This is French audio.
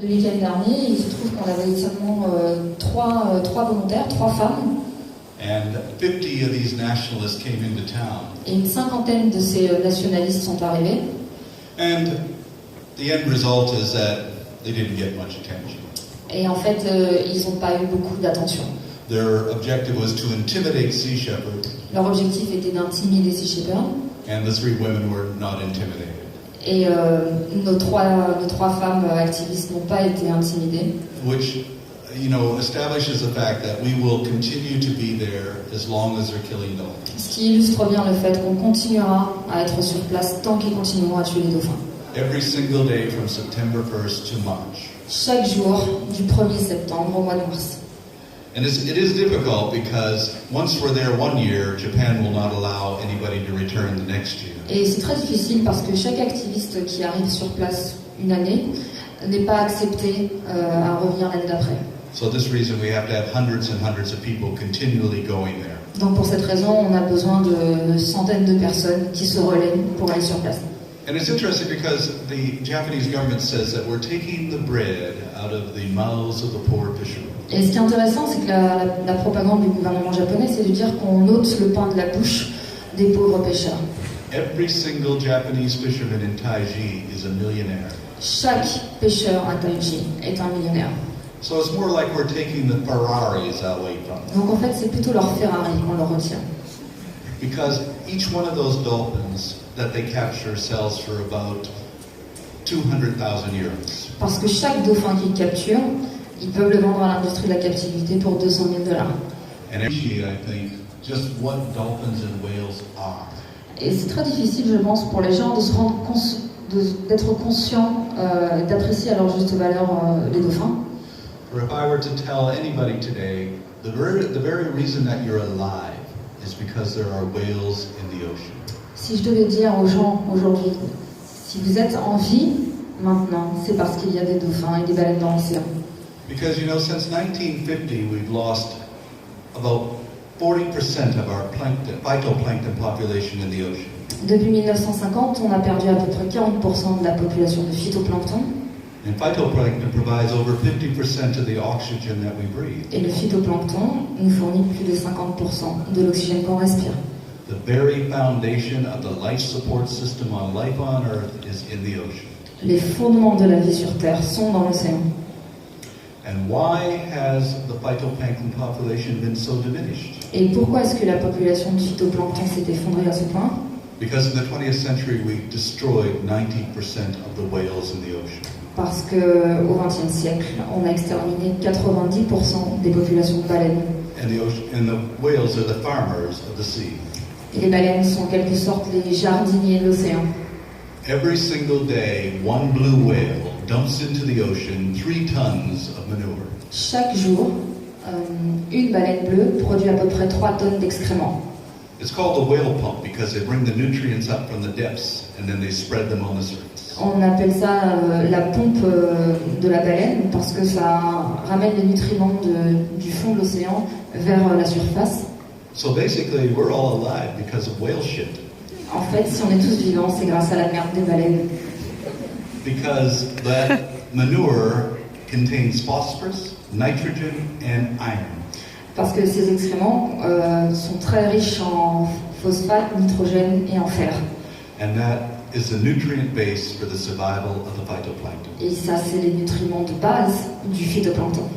Le week-end dernier, il se trouve qu'on avait seulement trois volontaires, 3 femmes. And 50 of these nationalists came into town. Et une cinquantaine de ces nationalistes sont arrivés. And the end result is that they didn't get much attention. Et en fait, ils n'ont pas eu beaucoup d'attention. Their objective was to intimidate Sea Shepherd. Leur objectif était d'intimider Sea Shepherd. And the 3 women were not intimidated. Et nos trois femmes activistes n'ont pas été intimidées. Which, establishes the fact that we will continue to be there as long as they're killing dolphins. Ce qui illustre bien le fait qu'on continuera à être sur place tant qu'ils continueront à tuer les dauphins. Every single day from September 1st to March. Chaque jour du 1er septembre au mois de mars. And it is difficult because once we're there 1 year, Japan will not allow anybody to return the next year. Et c'est très difficile parce que chaque activiste qui arrive sur place une année n'est pas accepté à revenir l'année d'après. So this reason we have to have hundreds and hundreds of people continually going there. Donc pour cette raison, on a besoin de centaines de personnes qui se relaient pour aller sur place. And it's interesting because the Japanese government says that we're taking the bread out of the mouths of the poor fishermen. Et ce qui est intéressant, c'est que la propagande du gouvernement japonais, c'est de dire qu'on ôte le pain de la bouche des pauvres pêcheurs. Every single Japanese fisherman in Taiji is a millionaire. Chaque pêcheur à Taiji est un millionnaire. So it's more like we're taking the Ferraris away from them. Donc en fait, c'est plutôt leur Ferrari qu'on leur retient. Because each one of those dolphins that they capture sells for about 200,000 euros. Parce que chaque dauphin qu'ils capturent, ils peuvent le vendre à l'industrie de la captivité pour $200,000. And actually, I think just what dolphins and whales are. Et c'est très difficile, je pense, pour les gens de se rendre d'être conscients, d'apprécier à leur juste valeur les dauphins. Or if I were to tell anybody today, the very reason that you're alive is because there are whales in the ocean. Si je devais dire aux gens aujourd'hui, si vous êtes en vie maintenant, c'est parce qu'il y a des dauphins et des baleines dans l'océan. Because since 1950, we've lost about 40% of our phytoplankton population in the ocean. Depuis 1950, on a perdu à peu près 40% de la population de phytoplancton. And phytoplankton provides over 50% of the oxygen that we breathe. Et le phytoplancton nous fournit plus de 50% de l'oxygène qu'on respire. The very foundation of the life support system on life on Earth is in the ocean. Les fondements de la vie sur Terre sont dans l'océan. And why has the phytoplankton population been so diminished? Et pourquoi est-ce que la population de phytoplancton s'est effondrée à ce point? Because in the 20th century we destroyed 90% of the whales in the ocean. Parce qu'au XXe siècle, on a exterminé 90% des populations de baleines. And the whales are the farmers of the sea. Et les baleines sont en quelque sorte les jardiniers de l'océan. Every single day, one blue whale dumps into the ocean 3 tons of manure. Chaque jour, une baleine bleue produit à peu près 3 tonnes d'excréments. It's called the whale pump because they bring the nutrients up from the depths and then they spread them on the surface. On appelle ça la pompe de la baleine parce que ça ramène les nutriments du fond de l'océan vers la surface. So basically, we're all alive because of whale shit. En fait, si on est tous vivants, c'est grâce à la merde des baleines. Because that manure contains phosphorus, nitrogen, and iron. Parce que ces excréments sont très riches en phosphate, nitrogène et en fer. And that is the nutrient base for the survival of the phytoplankton. Et ça, c'est les nutriments de base du phytoplancton.